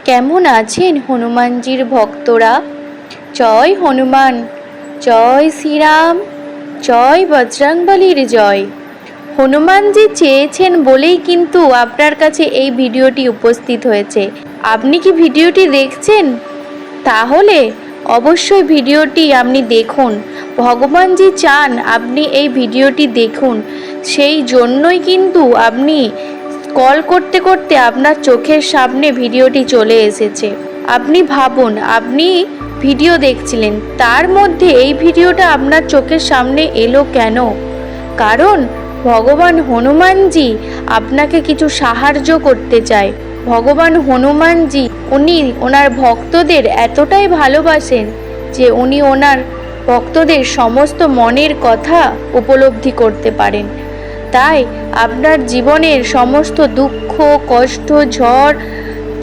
কেমন আছেন হনুমানজির ভক্তরা? জয় হনুমান, জয় শ্রীরাম, জয় বজরংবলীর জয়। হনুমানজি চেয়েছেন বলেই কিন্তু আপনার কাছে এই ভিডিওটি উপস্থিত হয়েছে। আপনি কি ভিডিওটি দেখছেন? তাহলে অবশ্যই ভিডিওটি আপনি দেখুন। ভগবানজি চান আপনি এই ভিডিওটি দেখুন, সেই জন্যই কিন্তু আপনি কল করতে করতে আপনার চোখের সামনে ভিডিওটি চলে এসেছে। আপনি ভাবুন, আপনি ভিডিও দেখছিলেন, তার মধ্যে এই ভিডিওটা আপনার চোখের সামনে এলো কেন? কারণ ভগবান হনুমানজি আপনাকে কিছু সাহায্য করতে চায়। ভগবান হনুমানজি উনি ওনার ভক্তদের এতটাই ভালোবাসেন যে উনি ওনার ভক্তদের সমস্ত মনের কথা উপলব্ধি করতে পারেন। তাই আপনার জীবনের সমস্ত দুঃখ, কষ্ট, ঝড়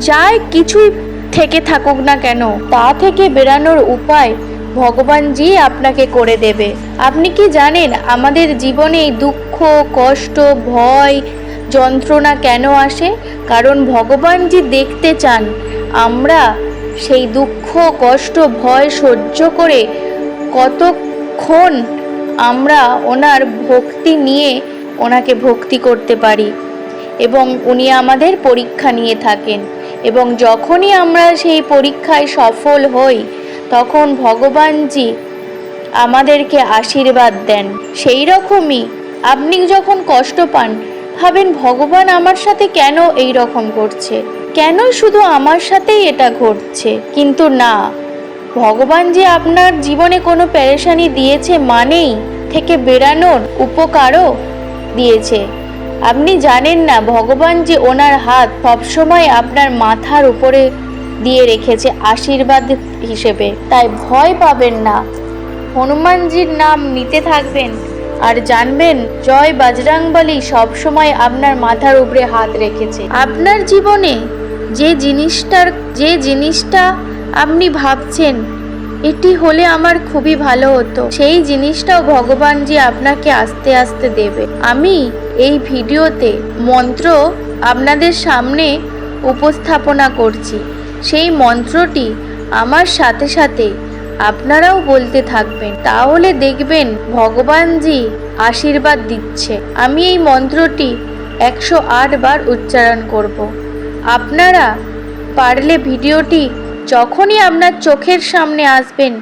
যাই কিছুই থেকে থাকুক না কেন, তা থেকে বেরানোর উপায় ভগবানজি আপনাকে করে দেবে। আপনি কি জানেন আমাদের জীবনে দুঃখ, কষ্ট, ভয়, যন্ত্রণা কেন আসে? কারণ ভগবানজি দেখতে চান আমরা সেই দুঃখ, কষ্ট, ভয় সহ্য করে কতক্ষণ আমরা ওনার ভক্তি নিয়ে ওনাকে ভক্তি করতে পারি। এবং উনি আমাদের পরীক্ষা নিয়ে থাকেন, এবং যখনই আমরা সেই পরীক্ষায় সফল হই তখন ভগবানজি আমাদেরকে আশীর্বাদ দেন। সেই রকমই আপনি যখন কষ্ট পান, ভাবেন ভগবান আমার সাথে কেন এই রকম করছে, কেন শুধু আমার সাথেই এটা ঘটছে। কিন্তু না, ভগবান যে আপনার জীবনে কোনো পেরেশানি দিয়েছে মানেই থেকে বেরানোর উপকারও দিয়েছে। আপনি জানেন না ভগবান যে ওনার হাত সবসময় আপনার মাথার উপরে দিয়ে রেখেছে আশীর্বাদ হিসেবে। তাই ভয় পাবেন না, হনুমানজির নাম নিতে থাকবেন আর জানবেন জয় বজরংবলী সবসময় আপনার মাথার উপরে হাত রেখেছে। আপনার জীবনে যে জিনিসটা আপনি ভাবছেন এটি হলে আমার খুবই ভালো হতো, সেই জিনিসটাও ভগবানজি আপনাকে আস্তে আস্তে দেবে। আমি এই ভিডিওতে মন্ত্র আপনাদের সামনে উপস্থাপনা করছি, সেই মন্ত্রটি আমার সাথে সাথে আপনারাও বলতে থাকবেন, তাহলে দেখবেন ভগবানজি আশীর্বাদ দিচ্ছে। আমি এই মন্ত্রটি 108 বার উচ্চারণ করব। আপনারা পারলে ভিডিওটি যখনই আপনার চোখের সামনে আসবেন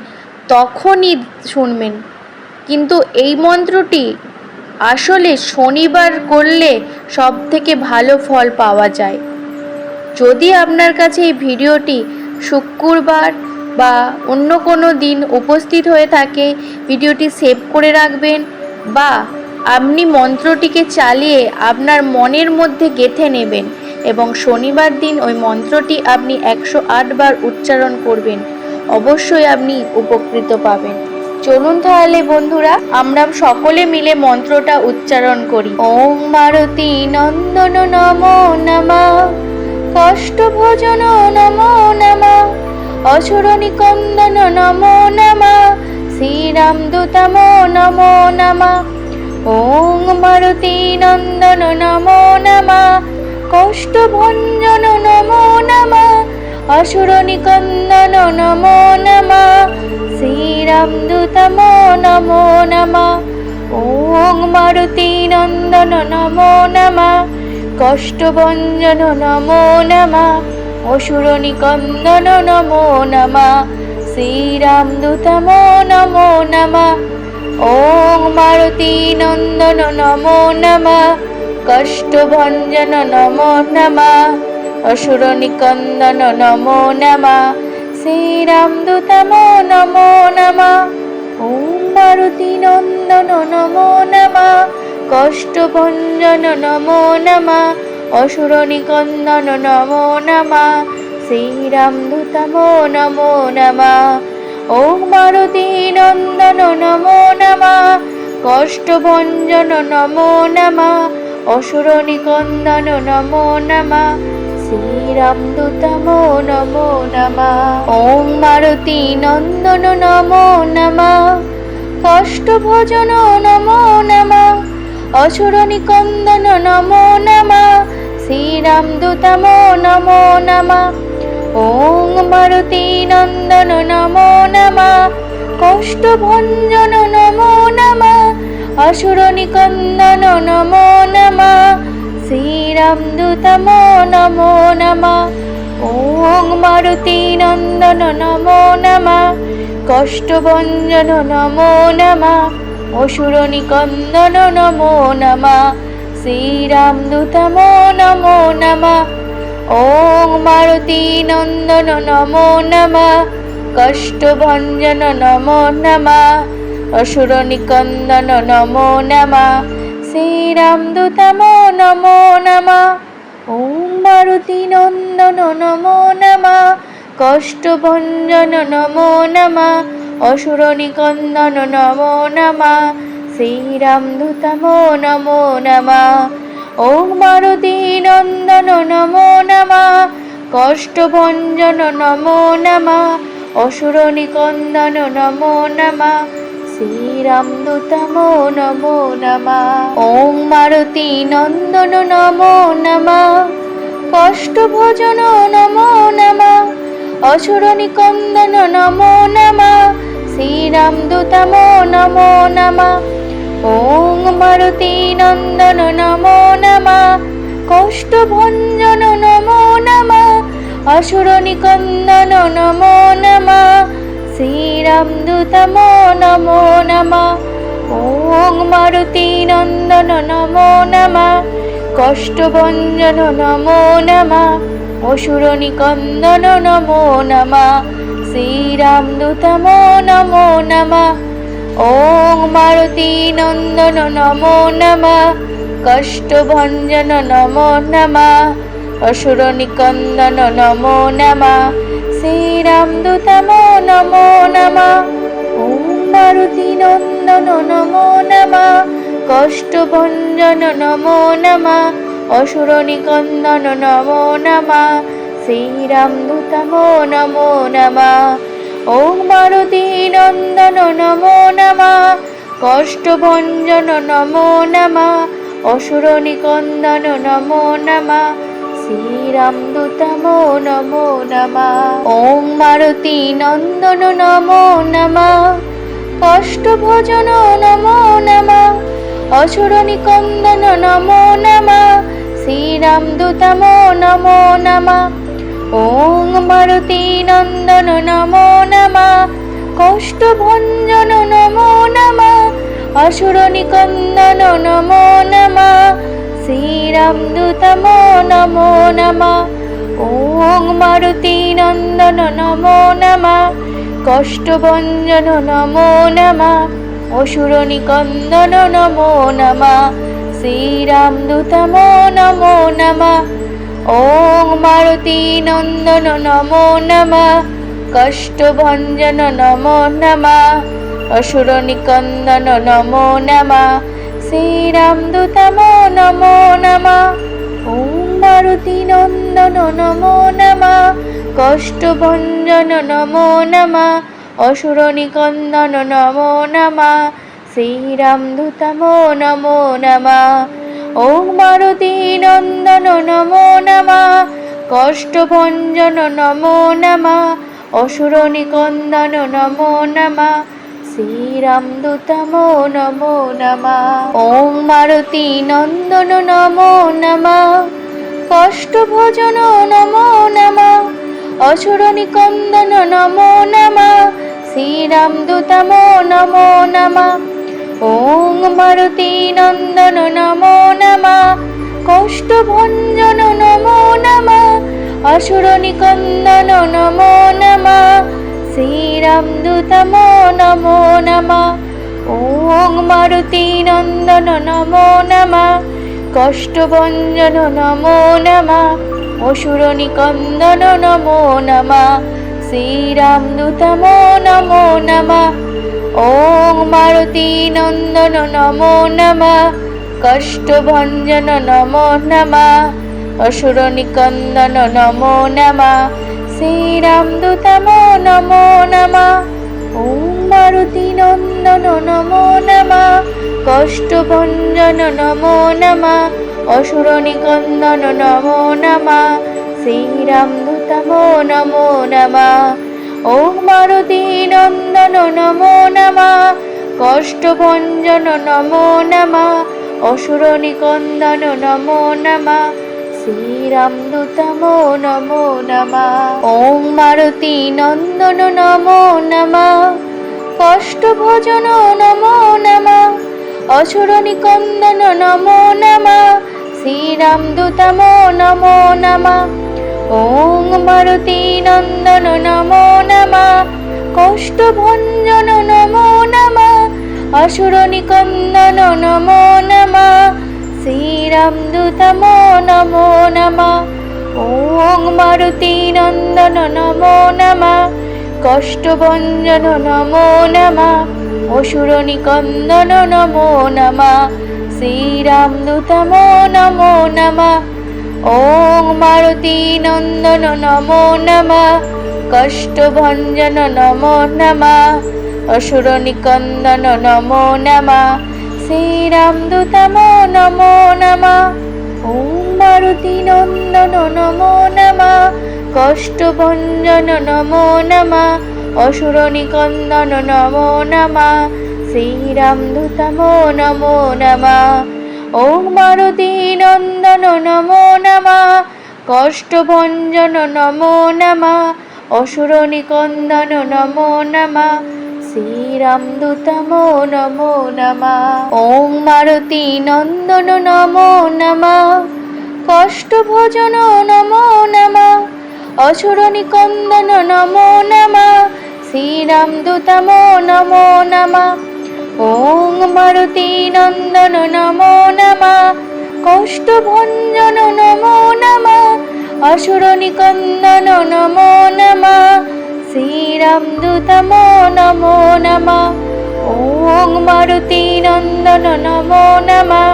তখনই শুনবেন। কিন্তু এই মন্ত্রটি আসলে শনিবার করলে সব থেকে ভালো ফল পাওয়া যায়। যদি আপনার কাছে এই ভিডিওটি শুক্রবার বা অন্য কোনো দিন উপস্থিত হয়ে থাকে, ভিডিওটি সেভ করে রাখবেন, বা আপনি মন্ত্রটিকে চালিয়ে আপনার মনের মধ্যে গেঁথে নেবেন এবং শনিবার দিন ওই মন্ত্রটি আপনি 108 বার উচ্চারণ করবেন। অবশ্যই আপনি উপকৃত পাবেন। চলুন তাহলে বন্ধুরা আমরা সকলে মিলে মন্ত্রটা উচ্চারণ করি। ওম মারুতি নন্দন নমো নমঃ, কষ্টভোজন নমো নমঃ, অসুর নিকন্দন নমো নমঃ, শ্রীরামদূতমো নমো নমঃ। ওম মারুতি নন্দন নমো নমঃ, কষ্টভঞ্জন নমো নমঃ, অসুর নিকন্দন নমো নমঃ, শ্রীরামদূতমো নমো নমঃ। ওম মারুতি নন্দন নমো নমঃ, কষ্টভঞ্জন নমো নমঃ, অসুর নিকন্দন নমো নমঃ, শ্রীরামদূতমো নমো নমঃ। ওম মারুতি নন্দন নমো নমঃ, কষ্টভঞ্জন নমো নমঃ, অসুর নিকন্দন নমো নমঃ, শ্রীরামদূতমো নমো নমঃ। ওম মারুতি নন্দন নমো নমঃ, কষ্টভঞ্জন নমো নমঃ, অসুর নিকন্দন নমো নমঃ, শ্রীরামদূতমো নমো নমঃ। ওম মারুতি নন্দন নমো নমঃ, কষ্টভঞ্জন নমো নমঃ, অসুর নিকন্দন নমো নমঃ, শ্রীরামদূতমো নমো নমঃ। ওম মারুতি নন্দন নমো নমঃ, কষ্টভোজন নমো নমঃ, অসুর নিকন্দন নমো নমঃ, শ্রীরামদূতমো নমো নমঃ। ওং মারুতি নন্দন নমো নমঃ কষ্টভঞ্জন নমো নমঃ অসুর নিকন্দন নমো নমঃ শ্রীরামদূতম নমো নমঃ ওং মারুতি নন্দন নমো নমঃ কষ্টভঞ্জন নমো নমঃ অসুর নিকন্দন নমো নমঃ শ্রীরামদূতম নমো নমঃ ওং মারুতি নন্দন নমো নমঃ কষ্টভঞ্জন নমো নমঃ অসুর নিকন্দন নমো নমঃ শ্রীরামদূতম নমো নমঃ ওং মারুতি নন্দন নমো নমঃ কষ্টভঞ্জন নমো নমঃ অসুর নিকন্দন নমো নমঃ শ্রীরামদূতম নমো নমঃ ওং মারুতি নন্দন নমো নমঃ কষ্টভঞ্জন নমো নমঃ অসুর নিকন্দন নমো নমঃ শ্রীরামদূতম নমো নমঃ ওং মারুতি নন্দন নমো নমঃ কষ্টভঞ্জন নমো নমঃ অসুর নিকন্দন নমো নমঃ শ্রীরামদূতম নমো নমঃ ওং মারুতি নন্দন নমো নমঃ কষ্টভঞ্জন নমো নমঃ অসুর নিকন্দন নমো নমঃ শ্রীরামদূতম নমো নমঃ ওং মারুতি নন্দন নমো নমঃ কষ্টভঞ্জন নমো নমঃ অসুর নিকন্দন নমো নমঃ শ্রীরামদূতম নমো নমঃ ওং মারুতি নন্দন নমো নমঃ কষ্টভঞ্জন নমো নমঃ অসুর নিকন্দন নমো নমঃ শ্রীরামদূতম নমো নমঃ ওং মারুতি নন্দন নমো নমঃ কষ্টভঞ্জন নমো নমঃ অসুর নিকন্দন নমো নমঃ শ্রীরামদূতম নমো নমঃ ওং মারুতি নন্দন নমো নমঃ কষ্টভঞ্জন নমো নমঃ অসুর নিকন্দন নমো নমঃ শ্রীরামদূতম নমো নমঃ ওং মারুতি নন্দন নমো নমঃ কষ্টভঞ্জন নমো নমঃ অসুর নিকন্দন নমো নমঃ শ্রীরামদূতম নমো নমঃ ওং মারুতি নন্দন নমো নমঃ কষ্টভঞ্জন নমো নমঃ অসুর নিকন্দন নমো নমঃ শ্রীরামদূতম নমো নমঃ ওং মারুতি নন্দন নমো নমঃ কষ্টভঞ্জন নমো নমঃ অসুর নিকন্দন নমো নমঃ শ্রীরামদূতম নমো নমঃ ওং মারুতি নন্দন নমো নমঃ কষ্টভঞ্জন নমো নমঃ অসুর নিকন্দন নমো নমঃ শ্রীরামদূতম নমো নমঃ ওং মারুতি নন্দন নমো নমঃ কষ্টভঞ্জন নমো নমঃ অসুর নিকন্দন নমো নমঃ শ্রীরামদূতম নমো নমঃ ওং মারুতি নন্দন নমো নমঃ কষ্টভঞ্জন নমো নমঃ অসুর নিকন্দন নমো নমঃ শ্রীরামদূতম নমো নমঃ ওং মারুতি নন্দন নমো নমঃ কষ্টভঞ্জন নমো নমঃ অসুর নিকন্দন নমো নমঃ শ্রীরামদূতম নমো নমঃ ওং মারুতি নন্দন নমো নমঃ কষ্টভঞ্জন নমো নমঃ অসুর নিকন্দন নমো নমঃ শ্রীরামদূতম নমো নমঃ ওং মারুতি নন্দন নমো নমঃ কষ্টভঞ্জন নমো নমঃ অসুর নিকন্দন নমো নমঃ শ্রীরামদূতম নমো নমঃ ওং মারুতি নন্দন নমো নমঃ কষ্টভঞ্জন নমো নমঃ অসুর নিকন্দন নমো নমঃ শ্রীরামদূতম নমো নমঃ ওং মারুতি নন্দন নমো নমঃ কষ্টভঞ্জন নমো নমঃ অসুর নিকন্দন নমো নমঃ শ্রীরামদূতম শ্রীরামদূতমো নমো নমঃ। ওং মারুতি নন্দন নমো নমঃ। কষ্টভঞ্জন নমো নমঃ। অসুর নিকন্দন নমো নমঃ। শ্রীরামদূতমো নমো নমঃ। ওং মারুতি নন্দন নমো নমঃ। কষ্টভজন নমো নমঃ। অসুর নিকন্দন নমো নমঃ। শ্রীরামদূতমো নমো নমঃ। ওং মারুতি নন্দন নমো নমঃ। কষ্টভঞ্জন নমো নমঃ। অসুর নিকন্দন নমো নমঃ। শ্রীরামদূতমো নমো নমঃ। ওং মারুতি নন্দন নমো নমঃ। কষ্টভঞ্জন নমো নমঃ। অসুর নিকন্দন নমো নমঃ। শ্রীরামদূতমো নমো নমঃ। ওং মারুতি নন্দন নমো নমঃ। কষ্টভঞ্জন নমো নমঃ। অসুর নিকন্দন নমো নমঃ। শ্রীরামদূতমো নমো নমঃ। ওং মারুতি নন্দন নমো নমঃ। কষ্টভঞ্জন নমো নমঃ। অসুর নিকন্দন নমো নমঃ। শ্রীরামদূতমো নমো নমঃ। ওং মারুতি নন্দন নমো নমঃ। কষ্টভঞ্জন নমো নমঃ। অসুর নিকন্দন নমো নমঃ। শ্রীরামদূতমো নমো নমঃ। ওং মারুতি নন্দন নমো নমঃ। কষ্টভজন নমো নমঃ। অসুর নিকন্দন নমো নমঃ। শ্রীরামদূতমো নমো নমঃ। ওং মারুতি নন্দন নমো নমঃ। কষ্টভঞ্জন নমো নমঃ। অসুর নিকন্দন নমো নমঃ। শ্রীরামদূতমো নমো নমঃ। ওং মারুতি নন্দন নমো নমঃ।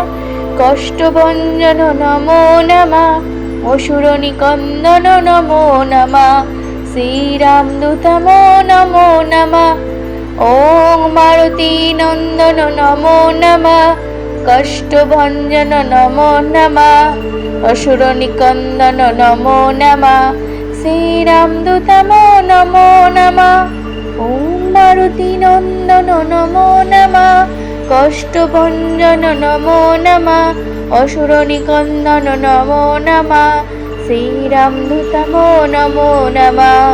কষ্টভঞ্জন নমো নমঃ। অসুর নিকন্দন নমো নমঃ। শ্রীরামদূতমো নমো নমঃ। ওং মারুতি নন্দন নমো নমঃ। কষ্টভঞ্জন নমো নমঃ। অসুর নিকন্দন নমো নমঃ। শ্রীরামদূতমো নমো নমঃ। ওং মারুতি নন্দন নমো নমঃ। কষ্টভঞ্জন নমো নমঃ। অসুর নিকন্দন নমো নমঃ। শ্রীরামদূতমো নমো নমঃ।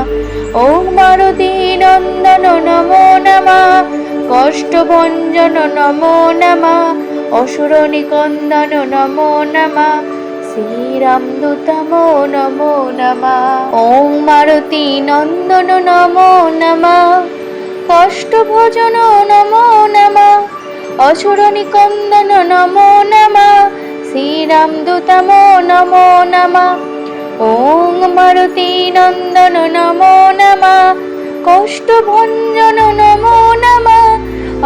ওং মারুতি নন্দন নমো নমঃ। কষ্টভঞ্জন নমো নমঃ। অসুর নিকন্দন নমো নমঃ। শ্রীরামদূতমো নমো নমঃ। ওং মারুতি নন্দন নমো নমঃ। কষ্টভজন নমো নমঃ। অসুর নিকন্দন নমো নমঃ। শ্রীরামদূতমো নমো নমঃ। ওং মারুতি নন্দন নমো নমঃ। কষ্টভঞ্জন নমো নমঃ।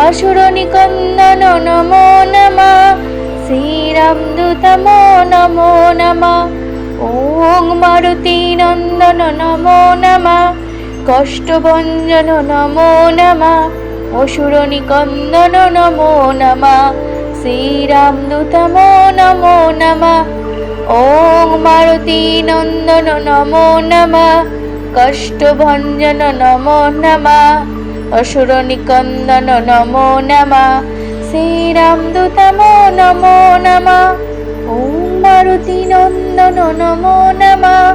অসুর নিকন্দন নমো নমঃ। শ্রীরামদূতমো নমো নমঃ। ওং মারুতি নন্দন নমো নমঃ। কষ্টভঞ্জন নমো নমঃ। অসুর নিকন্দন নমো নমঃ। শ্রীরামদূতমো নমো নমঃ। ওং মারুতি নন্দন নমো নমঃ। কষ্টভঞ্জন নমো নমঃ। অসুর নিকন্দন নমো নমঃ। শ্রীরামদূতমো নমো নমঃ। ওং মারুতি নন্দন নমো নমঃ।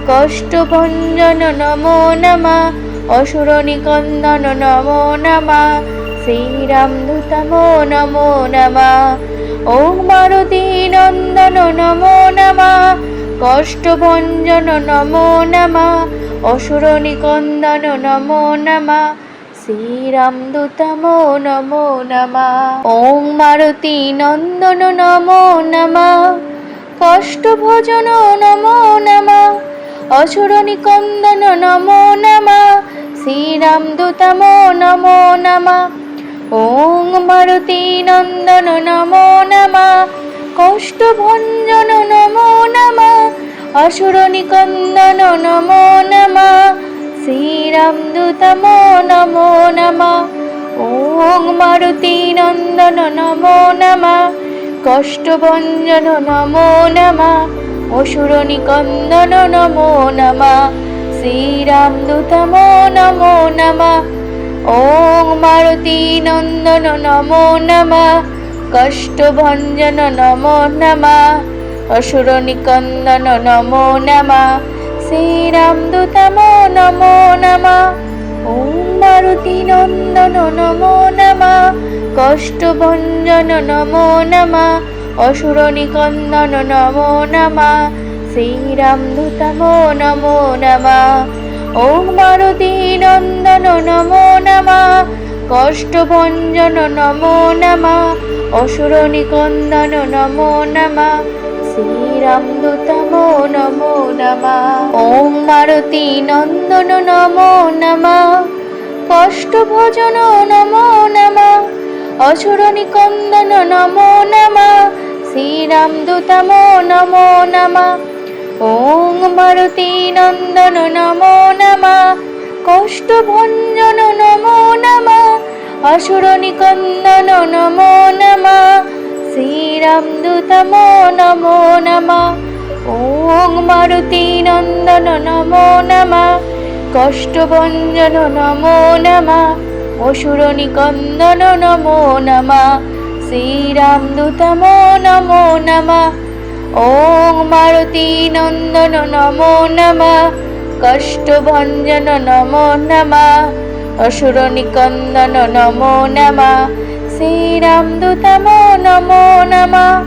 কষ্টভঞ্জন নমো নমঃ। অসুর নিকন্দন নমো নমঃ। শ্রীরামদূতমো নমো নমঃ। ওং মারুতি নন্দন নমো নমঃ। কষ্টভঞ্জন নমো নমঃ। অসুর নিকন্দন নমো নমঃ। শ্রীরামদূতমো নমো নমঃ। ওং মারুতি নন্দন নমো নমঃ। কষ্টভজন নমো নমঃ। অসুর নিকন্দন নমো নমঃ। শ্রীরামদূতমো নমো নমঃ। ওং মারুতি নন্দন নমো নমঃ। কষ্টভঞ্জন নমো নমঃ। অসুর নিকন্দন নমো নমঃ। শ্রীরামদূতমো নমো নমঃ। ওং মারুতি নন্দন নমো নমঃ। কষ্টভঞ্জন নমো নমঃ। অসুর নিকন্দন নমো নমঃ। শ্রীরামদূতমো নমো নমঃ। ওং মারুতি নন্দন নমো নমঃ। কষ্টভঞ্জন নমো নমঃ। অসুর নিকন্দন নমো নমঃ। শ্রীরামদূতমো নমো নমঃ। ওং মারুতি নন্দন নমো নমঃ। কষ্টভঞ্জন নমো নমঃ। অসুর নিকন্দন নমো নমঃ। শ্রীরামদূতমো নমো নমঃ। ওং মারুতি নন্দন নমো নমঃ। কষ্টভঞ্জন নমো নমঃ। অসুর নিকন্দন নমো নমঃ। শ্রীরামদূতমো নমো নমঃ। ওং মারুতি নন্দন নমো নমঃ। কষ্টভঞ্জন নমো নমঃ। অসুর নিকন্দন নমো নমঃ। শ্রীরামদূতমো নমো নমঃ। ওং মারুতি নন্দন নমো নমঃ। কষ্টভঞ্জন নমো নমঃ। অসুর নিকন্দন নমো নমঃ। শ্রীরামদূতমো নমো নমঃ। ওং মারুতি নন্দন নমো নমঃ। কষ্টভঞ্জন নমো নমঃ। অসুর নিকন্দন নমো নমঃ। শ্রীরামদূতমো নমো নমঃ। ওং মারুতি নন্দন নমো নমঃ। কষ্টভঞ্জন নমো নমঃ। অসুর নিকন্দন নমো নমঃ। শ্রীরামদূতমো নমো নমঃ।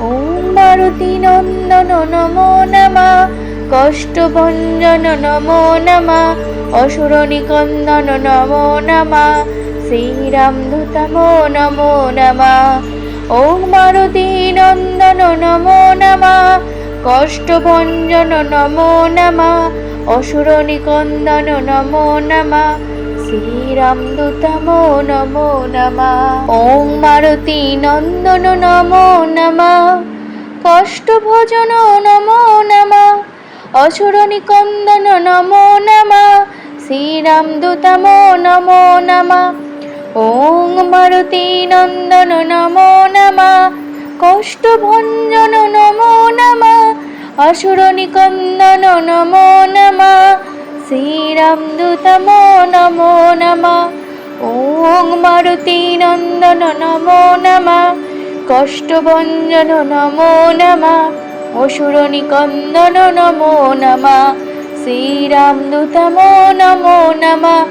ওং মারুতি নন্দন নমো নমঃ। কষ্টভঞ্জন নমো নমঃ। অসুর নিকন্দন নমো নমঃ। শ্রীরামদূতমো নমো নমঃ। ওং মারুতি নন্দন নমো নমঃ। কষ্টভঞ্জন নমো নমঃ। অসুর নিকন্দন নমো নমঃ। শ্রীরামদূতমো নমো নমঃ। ওং মারুতি নন্দন নমো নমঃ। কষ্টভঞ্জন নমো নমঃ। অসুর নিকন্দন নমো নমঃ। শ্রীরামদূতমো নমো নমঃ। ওং মারুতি নন্দন নমো নমঃ। কষ্টভঞ্জন নমো নমঃ। অসুর নিকন্দন নমো নমঃ। শ্রীরামদূতমো নমো নমঃ। ওং মারুতি নন্দন নমো নমঃ। কষ্টভঞ্জন নমো নমঃ। অসুর নিকন্দন নমো নমঃ। শ্রীরামদূতমো নমো নমঃ।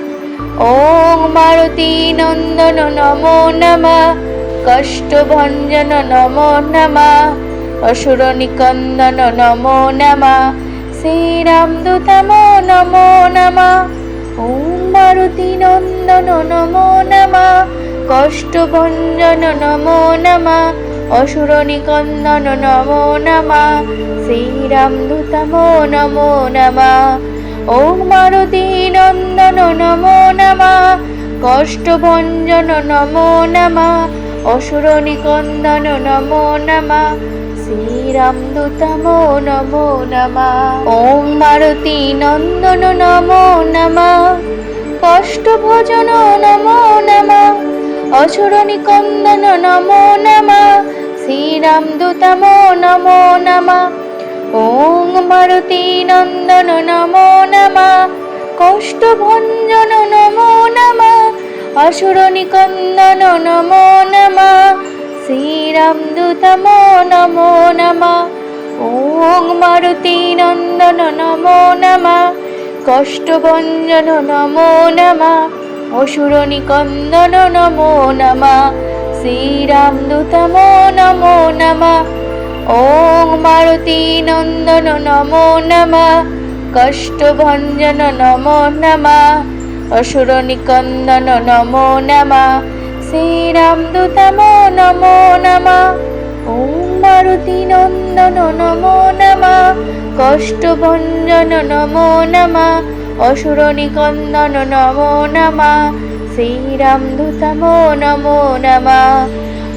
ওং মারুতি নন্দন নমো নমঃ। কষ্টভঞ্জন নমো নমঃ। অসুর নিকন্দন নমো নমঃ। শ্রীরামদূতমো নমো নমঃ। ওং মারুতি নন্দন নমো নমঃ। কষ্টভঞ্জন নমো নমঃ। অসুর নিকন্দন নমো নমঃ। শ্রীরামদূতমো নমো নমঃ। ওং মারুতি নন্দন নমো নমঃ। কষ্টভঞ্জন নমো নমঃ। অসুর নিকন্দন নমো নমঃ। শ্রীরামদূতমো নমো নমঃ। ওং মারুতি নন্দন নমো নমঃ। কষ্টভঞ্জন নমো নমঃ। অসুর নিকন্দন নমো নমঃ। শ্রীরামদূতমো নমো নমঃ। ওং মারুতি নন্দন নমো নমঃ। কষ্টভঞ্জন নমো নমঃ। অসুর নিকন্দন নমো নমঃ। শ্রীরামদূতমো নমো নমঃ। ওং মারুতি নন্দন নমো নমঃ। কষ্টভঞ্জন নমো নমঃ। অসুর নিকন্দন নমো নমঃ। শ্রীরামদূতমো নমো নমঃ। ওং মারুতি নন্দন নমো নমঃ। কষ্টভঞ্জন নমো নমঃ। অসুর নিকন্দন নমো নমঃ। শ্রীরামদূতমো নমো নমঃ। ওং মারুতি নন্দন নমো নমঃ। কষ্টভঞ্জন নমো নমঃ। অসুর নিকন্দন নমো নমঃ। শ্রীরামদূতমো নমো নমঃ।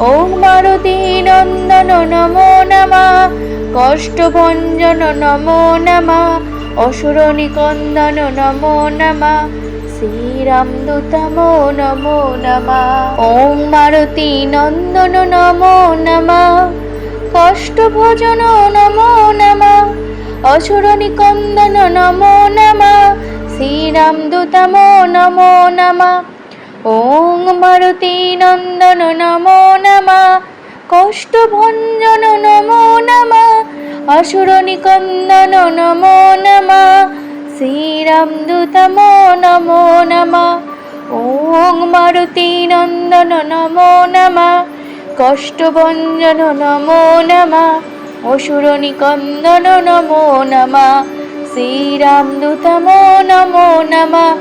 ওং মারুতি নন্দন নমো নমঃ। কষ্টভঞ্জন নমো নমঃ। অসুর নিকন্দন নমো নমঃ। শ্রীরামদূতমো নমো নমঃ। ওং মারুতি নন্দন নমো নমঃ। কষ্টভঞ্জন নমো নমঃ। অসুর নিকন্দন নমো নমঃ। শ্রীরামদূতমো নমো নমঃ। ওং মারুতি নন্দন নমো নমঃ। কষ্টভঞ্জন নমো নমঃ। অসুর নিকন্দন নমো নমঃ। শ্রীরামদূতমো নমো নমঃ। ওং মারুতি নন্দন নমো নমঃ। কষ্টভঞ্জন নমো নমঃ। অসুর নিকন্দন নমো নমঃ। শ্রীরামদূতমো নমো নমঃ।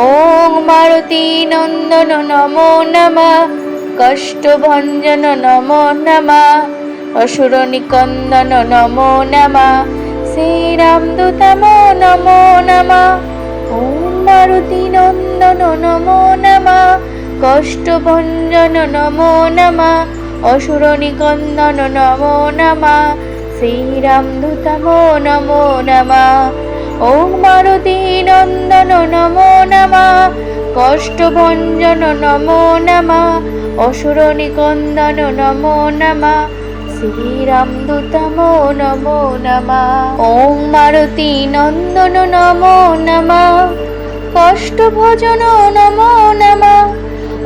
ওং মারুতি নন্দন নমো নমঃ। কষ্টভঞ্জন নমো নমঃ। অসুর নিকন্দন নমো নমঃ। শ্রীরামদূতমো নমো নমঃ। ওং মারুতি নন্দন নমো নমঃ। কষ্টভঞ্জন নমো নমঃ। অসুর নিকন্দন নমো নমঃ। শ্রীরামদূতমো নমো নমঃ। ওং মারুতি নন্দন নমো নমঃ। কষ্টভঞ্জন নমো নমঃ। অসুর নিকন্দন নমো নমঃ। শ্রীরামদূতমো নমো নমঃ। ওং মারুতি নন্দন নমো নমঃ। কষ্টভঞ্জন নমো নমঃ।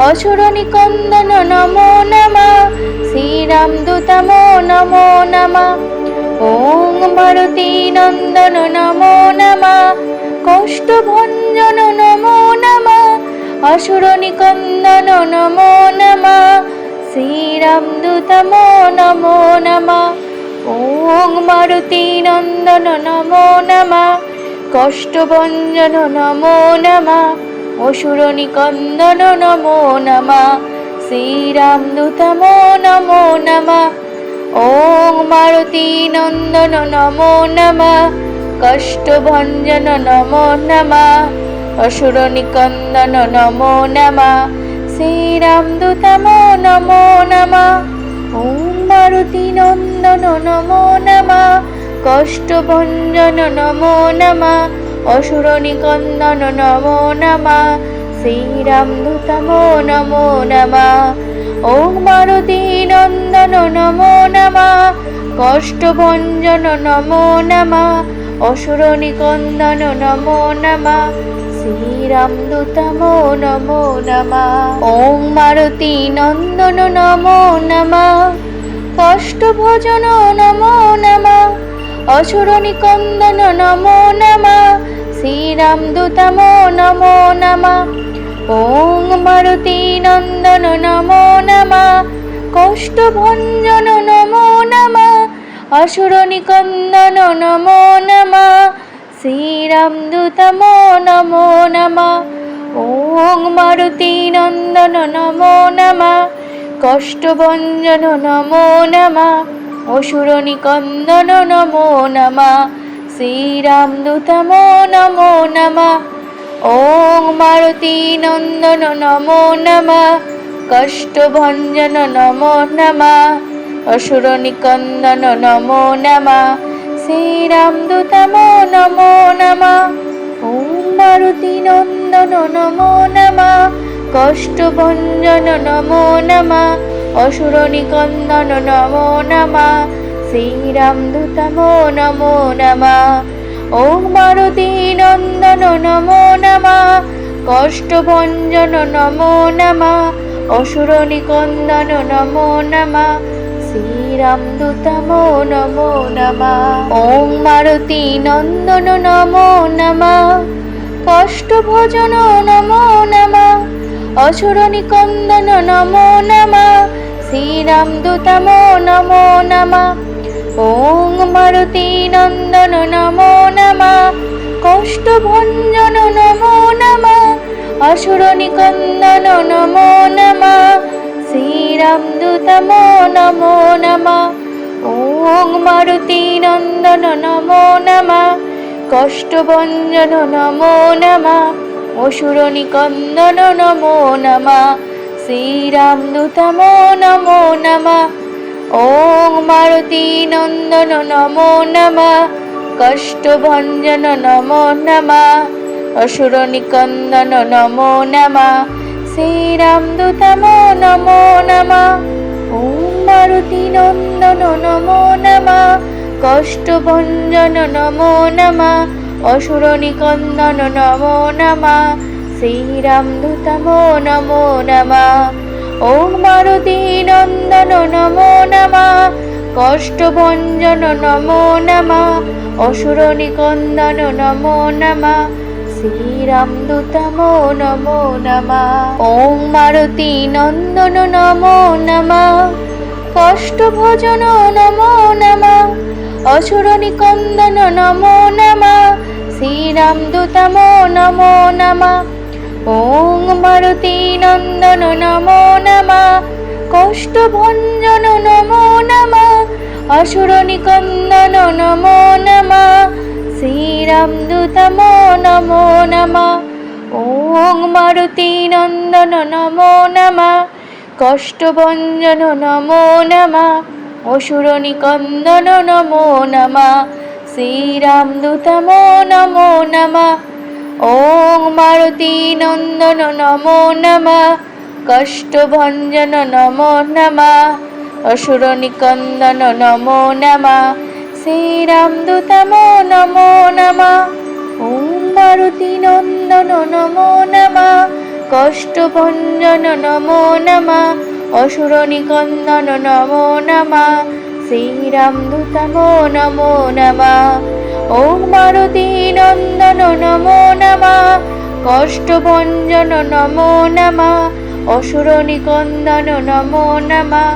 অসুর নিকন্দন নমো নমঃ। শ্রীরামদূতমো নমো নমঃ। ওং মারুতি নন্দন নমো নমঃ। কষ্টভঞ্জন নমো নমঃ। অসুর নিকন্দন নমো নমঃ। শ্রীরামদূতমো নমো নমঃ। ওং মারুতি নন্দন নমো নমঃ। কষ্টভঞ্জন নমো নমঃ। অসুর নিকন্দন নমো নমঃ। শ্রীরামদূতমো নমো নমঃ। ওং মারুতি নন্দন নমো নমঃ। কষ্টভঞ্জন নমো নমঃ। অসুর নিকন্দন নমো নমঃ। শ্রীরামদূতমো নমো নমঃ। ওং মারুতি নন্দন নমো নমঃ। কষ্টভঞ্জন নমো নমঃ। অসুর নিকন্দন নমো নমঃ। শ্রীরামদূতমো নমো নমঃ। ওং মারুতি নন্দন নমো নমঃ। কষ্টভঞ্জন নমো নমঃ। অসুর নিকন্দন নমো নমঃ। শ্রীরামদূতমো নমো নমঃ। ওং মারুতি নন্দন নমো নমঃ। কষ্টভঞ্জন নমো নমঃ। অসুর নিকন্দন নমো নমঃ। শ্রীরামদূতমো নমো নমঃ। ওং মারুতি নন্দন নমো নমঃ। কষ্টভঞ্জন নমো নমঃ। অসুর নিকন্দন নমো নমঃ। শ্রীরামদূতমো নমো নমঃ। ওং মারুতি নন্দন নমো নমঃ। কষ্টভঞ্জন নমো নমঃ। অসুর নিকন্দন নমো নমঃ। শ্রীরামদূতমো নমো নমঃ। ওং মারুতি নন্দন নমো নমঃ। কষ্টভঞ্জন নমো নমঃ। অসুর নিকন্দন নমো নমঃ। শ্রীরামদূতমো নমো নমঃ। ওং মারুতি নন্দন নমো নমঃ। কষ্টভঞ্জন নমো নমঃ। অসুর নিকন্দন নমো নমঃ। শ্রীরামদূতমো নমো নমঃ। ওং মারুতি নন্দন নমো নমঃ। কষ্টভঞ্জন নমো নমঃ। অসুর নিকন্দন নমো নমঃ। শ্রীরামদূতমো নমো নমঃ। ওং মারুতি নন্দন নমো নমঃ। কষ্টভঞ্জন নমো নমঃ। অসুর নিকন্দন নমো নমঃ। শ্রীরামদূতমো নমো নমঃ। ওং মারুতি নন্দন নমো নমঃ। কষ্টভঞ্জন নমো নমঃ। অসুর নিকন্দন নমো নমঃ। শ্রীরামদূতমো নমো নমঃ। ওং মারুতি নন্দন নমো নমঃ। কষ্টভঞ্জন নমো নমঃ। অসুর নিকন্দন নমো নমঃ। শ্রীরামদূতমো নমো নমঃ। ওং মারুতি নন্দন নমো নমঃ। কষ্টভঞ্জন নমো নমঃ। অসুর নিকন্দন নমো নমঃ। শ্রীরামদূতমো নমো নমঃ। ওং মারুতি নন্দন নমো নমঃ। কষ্টভঞ্জন নমো নমঃ। অসুর নিকন্দন নমো নমঃ শ্রীরামদূতমো নমো নমঃ। ওম মারুতি নন্দন নমো নমঃ কষ্টভঞ্জন নমো নমঃ অসুর নিকন্দন নমো নমঃ শ্রীরামদূতমো নমো নমঃ। ওম মারুতি নন্দন নমো নমঃ কষ্টভঞ্জন নমো নমঃ অসুর নিকন্দন নমো নমঃ শ্রীরামদূতমো নমো নমঃ। ওম মারুতি নন্দন নমো নমঃ কষ্টভঞ্জন নমো নমঃ অসুর নিকন্দন নমো নমঃ শ্রীরামদূতমো নমো নমঃ। ওম মারুতি নন্দন নমো নমঃ কষ্টভঞ্জন নমো নমঃ অসুর নিকন্দন নমো নমঃ শ্রীরামদূতমো নমো নমঃ। ওম মারুতি নন্দন নমো নমঃ কষ্টভঞ্জন নমো নমঃ অসুর নিকন্দন নমো নমঃ শ্রীরামদূতমো নমো নমঃ। ওম মারুতি নন্দন নমো নমঃ কষ্টভঞ্জন নমো নমঃ অসুর নিকন্দন নমো নমঃ শ্রীরামদূতমো নমো নমঃ। ওম মারুতি নন্দন নমো নমঃ কষ্টভঞ্জন নমো নমঃ অসুর নিকন্দন নমো নমঃ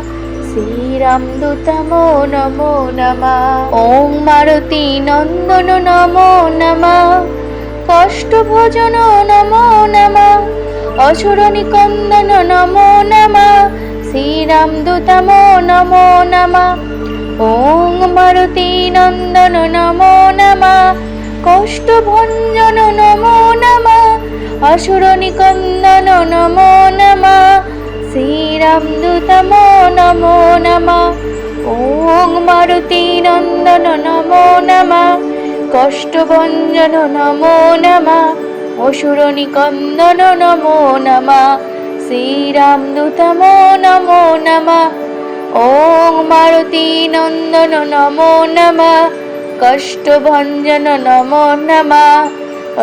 শ্রীরামদূতমো নমো নমঃ। ওম মারুতি নন্দন নমো নমঃ কষ্টভঞ্জন নমো নমঃ অসুর নিকন্দন নমো নমঃ শ্রীরামদূতমো নমো নমঃ। ওম মারুতি নন্দন নমো নমঃ কষ্টভঞ্জন নমো নমঃ অসুর নিকন্দন নমো নমঃ শ্রীরামদূতমো নমো নমঃ। ওম মারুতি নন্দন নমো নমঃ কষ্টভঞ্জন নমো নমঃ অসুর নিকন্দন নমো নমঃ শ্রীরামদূতমো নমো নমঃ। ওম মারুতি নন্দন নমো নমঃ কষ্টভঞ্জন নমো নমঃ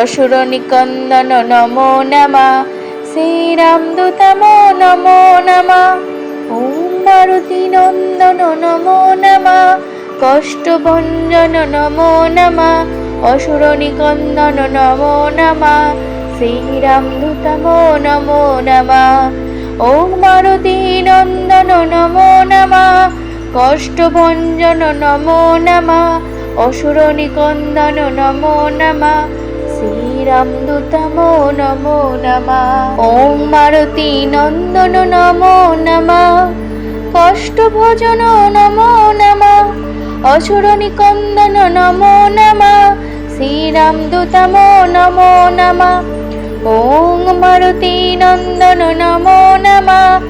অসুর নিকন্দন নমো নমঃ শ্রীরামদূতমো নমো নমঃ। ওম মারুতি নন্দন নমো নমঃ কষ্টভঞ্জন নমো নমঃ অসুর নিকন্দন নমো নমঃ শ্রীরামদূতমো নমো নমঃ। ওম মারুতি নন্দন নমো নমঃ কষ্টভঞ্জন নমো নমঃ অসুর নিকন্দন নমো নমঃ শ্রীরামদূতমো নমো নমঃ। ওম মারুতি নন্দন নমো নমঃ কষ্টভঞ্জন নমো নমঃ অসুর নিকন্দন নমো নমঃ শ্রীরামদূতমো নমো নমঃ। ওম মারুতি নন্দন নমো নমঃ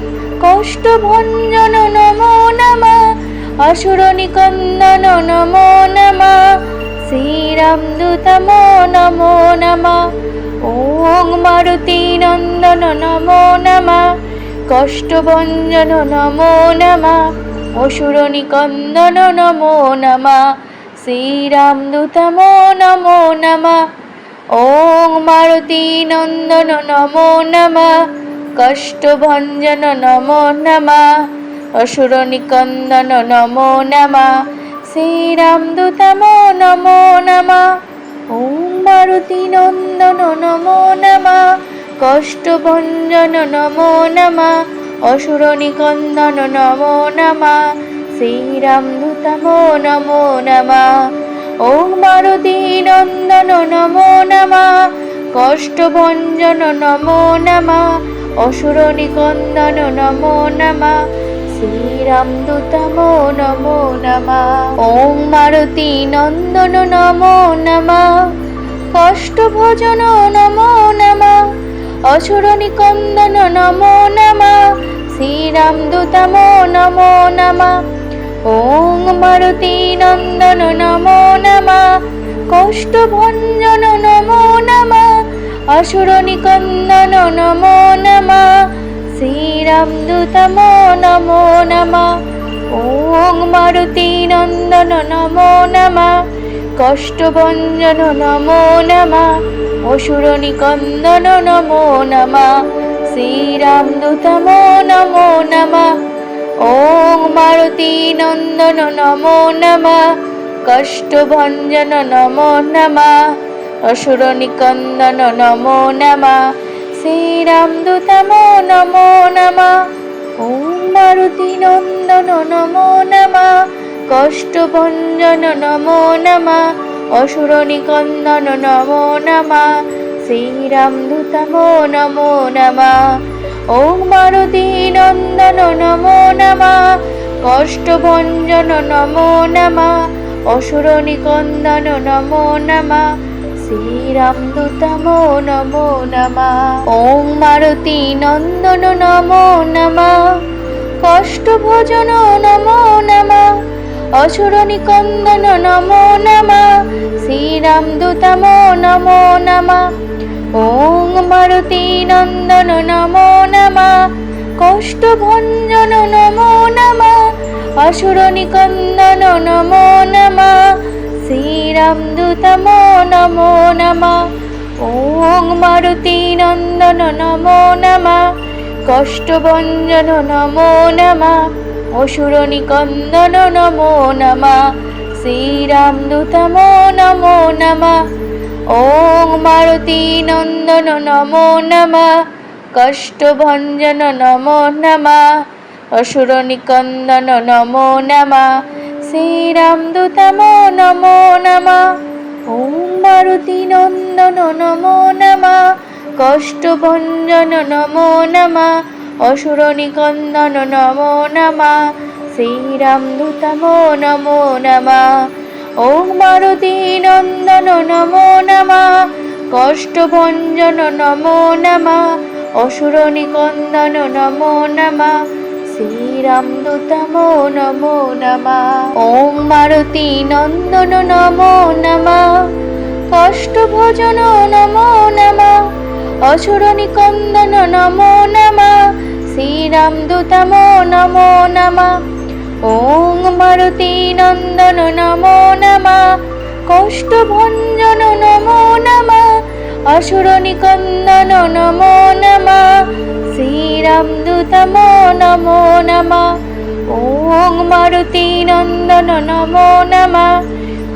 কষ্টভঞ্জন নমো নমঃ অসুর নিকন্দন নমো নমঃ শ্রীরামদূতমো নমো নমঃ। ওম মারুতি নন্দন নমো নমঃ কষ্টভঞ্জন নমো নমঃ অসুর নিকন্দন নমো নমঃ শ্রীরামদূতমো নমো নমঃ। ওম মারুতি নন্দন নমো নমঃ কষ্টভঞ্জন নমো নমঃ অসুর নিকন্দন নমো নমঃ শ্রীরামদূতমো নমো নমঃ। ওম মারুতি নন্দন নমো নমঃ কষ্টভঞ্জন নমো নমঃ অসুর নিকন্দন নমো নমঃ শ্রীরামদূতমো নমো নমঃ। ওম মারুতি নন্দন নমো নমঃ কষ্টভঞ্জন নমো নমঃ অসুর নিকন্দন নমো নমঃ শ্রীরামদূতমো নমো নমঃ। ওম মারুতি নন্দন নমো নমঃ কষ্টভঞ্জন নমো নমঃ অসুর নিকন্দন নমো নমঃ শ্রীরামদূতমো নমো নমঃ। ওম মারুতি নন্দন নমো নমঃ কষ্টভঞ্জন নমো নমঃ অসুর নিকন্দন নমো নমঃ শ্রীরামদূতমো নমো নমঃ। ওম মারুতি নন্দন নমো নমঃ কষ্টভঞ্জন নমো নমঃ অসুর নিকন্দন নমো নমঃ শ্রীরামদূতম নমো নমঃ ওং মারুতি নন্দন নমো নমঃ কষ্টভঞ্জন নমো নমঃ অসুর নিকন্দন নমো নমঃ শ্রীরামদূতম নমো নমঃ ওং মারুতি নন্দন নমো নমঃ কষ্টভঞ্জন নমো নমঃ অসুর নিকন্দন নমো নমঃ শ্রীরামদূতম নমো নমঃ ওং মারুতি নন্দন নমো নমঃ কষ্টভঞ্জন নমো নমঃ অসুর নিকন্দন নমো নমঃ শ্রীরামদূতম নমো নমঃ ওং মারুতি নন্দন নমো নমঃ কষ্টভঞ্জন নমো নমঃ অসুর নিকন্দন নমো নমঃ শ্রীরামদূতম নমো নমঃ ওং মারুতি নন্দন নমো নমঃ কষ্টভঞ্জন নমো নমঃ অসুর নিকন্দন নমো নমঃ শ্রীরামদূতম নমো নমঃ ওং মারুতি নন্দন নমো নমঃ কষ্টভঞ্জন নমো নমঃ অসুর নিকন্দন নমো নমঃ শ্রীরামদূতম নমো নমঃ ওং মারুতি নন্দন নমো নমঃ কষ্টভঞ্জন নমো নমঃ অসুর নিকন্দন নমো নমঃ শ্রীরামদূতম নমো নমঃ ওং মারুতি নন্দন নমো নমঃ কষ্টভঞ্জন নমো নমঃ অসুর নিকন্দন নমো নমঃ শ্রীরামদূতম নমো নমঃ ওং মারুতি নন্দন নমো নমঃ কষ্টভঞ্জন নমো নমঃ অসুর নিকন্দন নমো নমঃ শ্রীরামদূতম নমো নমঃ ওং মারুতি নন্দন নমো নমঃ কষ্টভঞ্জন নমো নমঃ অসুর নিকন্দন নমো নমঃ শ্রীরামদূতম নমো নমঃ ওং মারুতি নন্দন নমো নমঃ কষ্টভঞ্জন নমো নমঃ অসুর নিকন্দন নমো নমঃ শ্রীরামদূতম নমো নমঃ ওং মারুতি নন্দন নমো নমঃ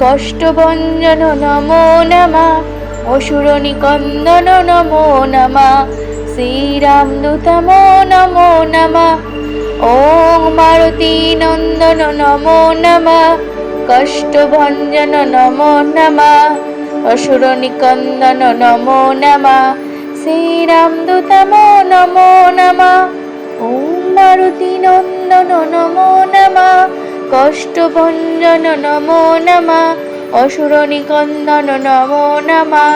কষ্টভঞ্জন নমো নমঃ অসুর নিকন্দন নমো নমঃ শ্রীরামদূতম নমো নমঃ ওং মারুতি নন্দন নমো নমঃ কষ্টভঞ্জন নমো নমঃ অসুর নিকন্দন নমো নমঃ শ্রীরামদূতম নমো নমঃ ওং মারুতি নন্দন নমো নমঃ কষ্টভঞ্জন নমো নমঃ অসুর নিকন্দন নমো নমঃ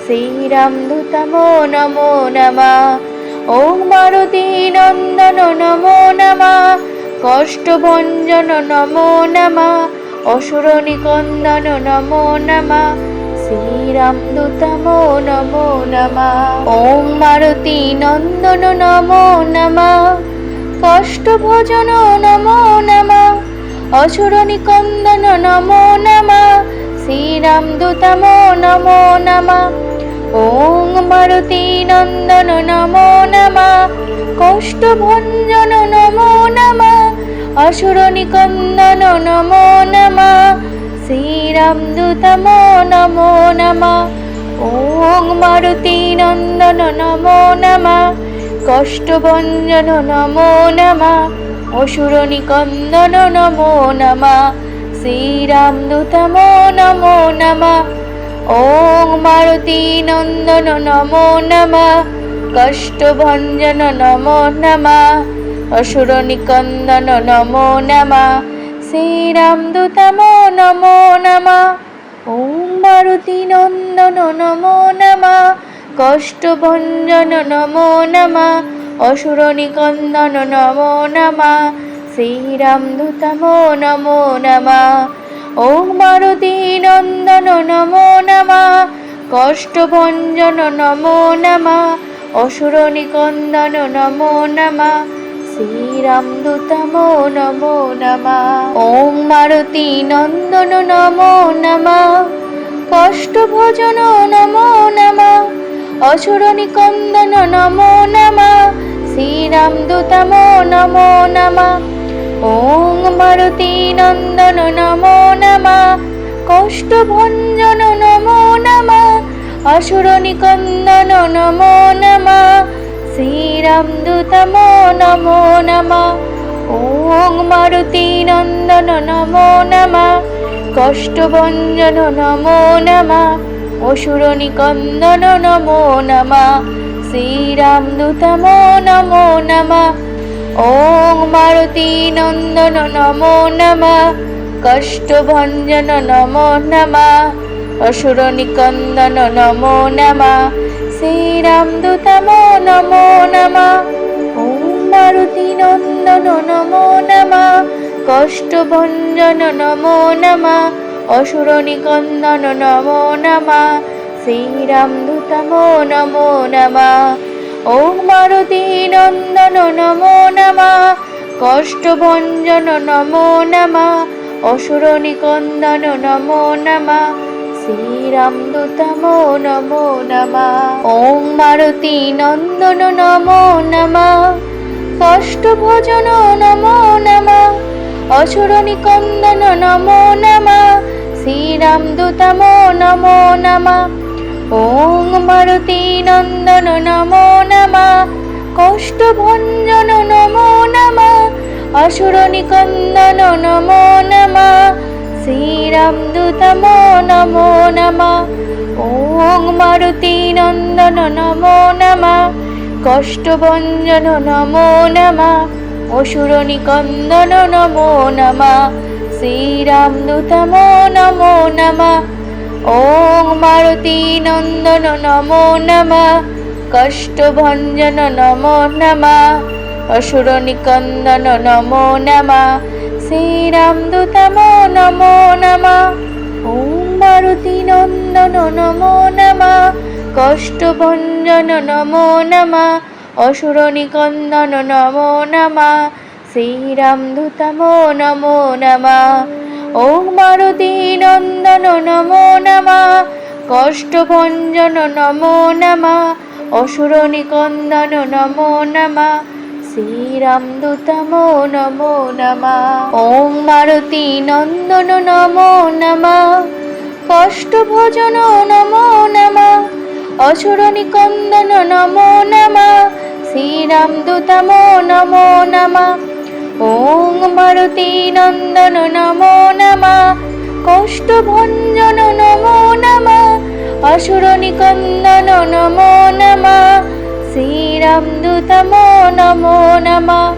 শ্রীরামদূতম নমো নমঃ ওং মারুতি নন্দন নমো নমঃ কষ্টভঞ্জন নমো নমঃ অসুর নিকন্দন নমো নমঃ শ্রীরামদূতম নমো নমঃ ওং মারুতি নন্দন নমো নমঃ কষ্টভঞ্জন নমো নমঃ অসুর নিকন্দন নমো নমঃ শ্রীরামদূতম নমো নমঃ ওং মারুতি নন্দন নমো নমঃ কষ্টভঞ্জন নমো নমঃ অসুর নিকন্দন নমো নমঃ শ্রীরামদূতম নমো নমঃ ওং মারুতি নন্দন নমো নমঃ কষ্টভঞ্জন নমো নমঃ অসুর নিকন্দন নমো নমঃ শ্রীরামদূতম নমো নমঃ ওং মারুতি নন্দন নমো নমঃ কষ্টভঞ্জন নমো নমঃ অসুর নিকন্দন নমো নমঃ শ্রীরামদূতম নমো নমঃ ওং মারুতি নন্দন নমো নমঃ কষ্টভঞ্জন নমো নমঃ অসুর নিকন্দন নমো নমঃ শ্রীরামদূতম নমো নমঃ ওং মারুতি নন্দন নমো নমঃ কষ্টভঞ্জন নমো নমঃ অসুর নিকন্দন নমো নমঃ শ্রীরামদূতমো নমো নমঃ। ওং মারুতি নন্দন নমো নমঃ। কষ্টভোজন নমো নমঃ। অসুর নিকন্দন নমো নমঃ। শ্রীরামদূতমো নমো নমঃ। ওং মারুতি নন্দন নমো নমঃ। কষ্টভঞ্জন নমো নমঃ। অসুর নিকন্দন নমো নমঃ। শ্রীরামদূতমো নমো নমঃ। ওং মারুতি নন্দন নমো নমঃ। কষ্টভঞ্জন নমো নমঃ। অসুর নিকন্দন নমো নমঃ। শ্রীরামদূতমো নমো নমঃ। ওং মারুতি নন্দন নমো নমঃ। কষ্টভঞ্জন নমো নমঃ। অসুর নিকন্দন নমো নমঃ। শ্রীরামদূতমো নমো নমঃ। ওং মারুতি নন্দন নমো নমঃ। কষ্টভঞ্জন নমো নমঃ। অসুর নিকন্দন নমো নমঃ। শ্রীরামদূতমো নমো নমঃ। ওং মারুতি নন্দন নমো নমঃ। কষ্টভঞ্জন নমো নমঃ। অসুর নিকন্দন নমো নমঃ। শ্রীরামদূতমো নমো নমঃ। ওং মারুতি নন্দন নমো নমঃ। কষ্টভোজন নমো নমঃ। অসুর নিকন্দন নমো নমঃ। শ্রীরামদূতমো নমো নমঃ। ওং মারুতি নন্দন নমো নমঃ। কষ্টভঞ্জন নমো নমঃ। অসুর নিকন্দন নমো নমঃ। শ্রীরামদূতমো নমো নমঃ। ওং মারুতি নন্দন নমো নমঃ। কষ্টভঞ্জন নমো নমঃ। অসুর নিকন্দন নমো নমঃ। শ্রীরামদূতমো নমো নমঃ। ওং মারুতি নন্দন নমো নমঃ। কষ্টভঞ্জন নমো নমঃ। অসুর নিকন্দন নমো নমঃ। শ্রীরামদূতমো নমো নমঃ। ওং মারুতি নন্দন নমো নমঃ। কষ্টভঞ্জন নমো নমঃ। অসুর নিকন্দন নমো নমঃ। শ্রীরামদূতমো নমো নমঃ। ওং মারুতি নন্দন নমো নমঃ। কষ্টভঞ্জন নমো নমঃ। অসুর নিকন্দন নমো নমঃ। শ্রীরামদূতমো নমো নমঃ। ওং মারুতি নন্দন নমো নমঃ। কষ্টভোজন নমো নমঃ। অসুর নিকন্দন নমো নমঃ। শ্রীরামদূতমো নমো নমঃ। ওং মারুতি নন্দন নমো নমঃ। কষ্টভঞ্জন নমো নমঃ। অসুর নিকন্দন নমো নমঃ। শ্রীরামদূতমো নমো নমঃ।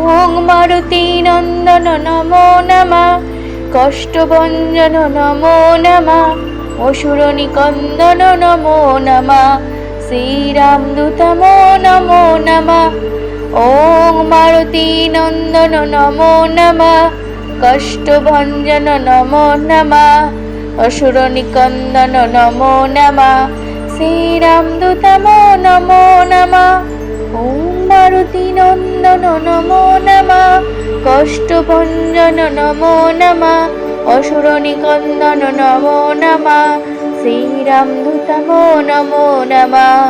ওং মারুতি নন্দন নমো নমঃ। কষ্টভঞ্জন নমো নমঃ। অসুর নিকন্দন নমো নমঃ। শ্রীরামদূতমো নমো নমঃ। ওং মারুতি নন্দন নমো নমঃ। কষ্টভঞ্জন নমো নমঃ। অসুর নিকন্দন নমো নমঃ। শ্রীরামদূতমো নমো নমঃ। ওং মারুতি নন্দন নমো নমঃ। কষ্টভঞ্জন নমো নমঃ। অসুর নিকন্দন নমো নমঃ। শ্রীরামদূতমো নমো নমঃ।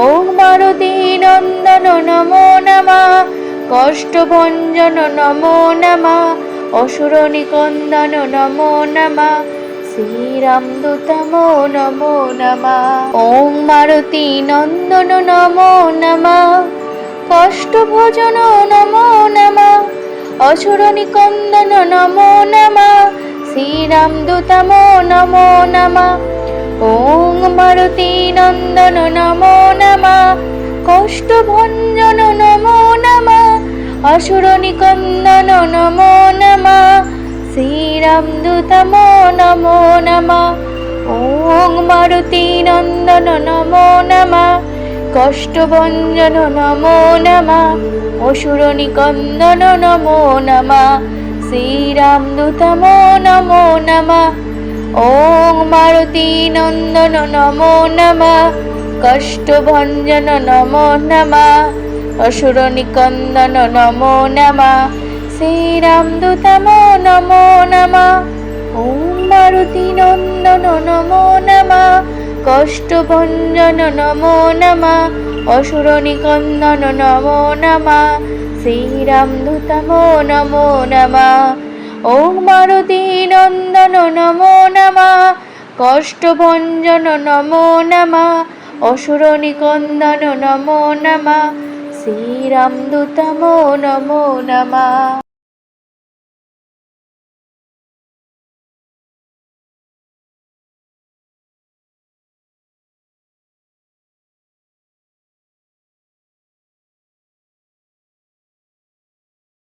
ওং মারুতি নন্দন নমো নমঃ। কষ্টভঞ্জন নমো নমঃ। অসুর নিকন্দন নমো নমঃ। শ্রীরামদূতমো নমো নমঃ। ওং মারুতি নন্দন নমো নমঃ। কষ্টভোজন নমো নমঃ। অসুর নিকন্দন নমো নমঃ। শ্রীরামদূতমো নমো নমঃ। ওং মারুতি নন্দন নমো নমঃ। কষ্টভঞ্জন নমো নমঃ। অসুর নিকন্দন নমো নমঃ। শ্রীরামদূতমো নমো নমঃ। ওং মারুতি নন্দন নমো নমঃ। কষ্টভঞ্জন নমো নমঃ। অসুর নিকন্দন নমো নমঃ। শ্রীরামদূতমো নমো নমঃ। ওং মারুতি নন্দন নমো নমঃ। কষ্টভঞ্জন নমো নমঃ। অসুর নিকন্দন নমো নমঃ শ্রীরামদূতমো নমো নমঃ ওম মারুতি নন্দন নমো নমঃ কষ্টভঞ্জন নমো নমঃ অসুর নিকন্দন নমো নমঃ শ্রীরামদূতমো নমো নমঃ ওম মারুতি নন্দন নমো নমঃ কষ্টভঞ্জন নমো নমঃ অসুর নিকন্দন নমো নমঃ শ্রীরামদূতমো নমো নমঃ।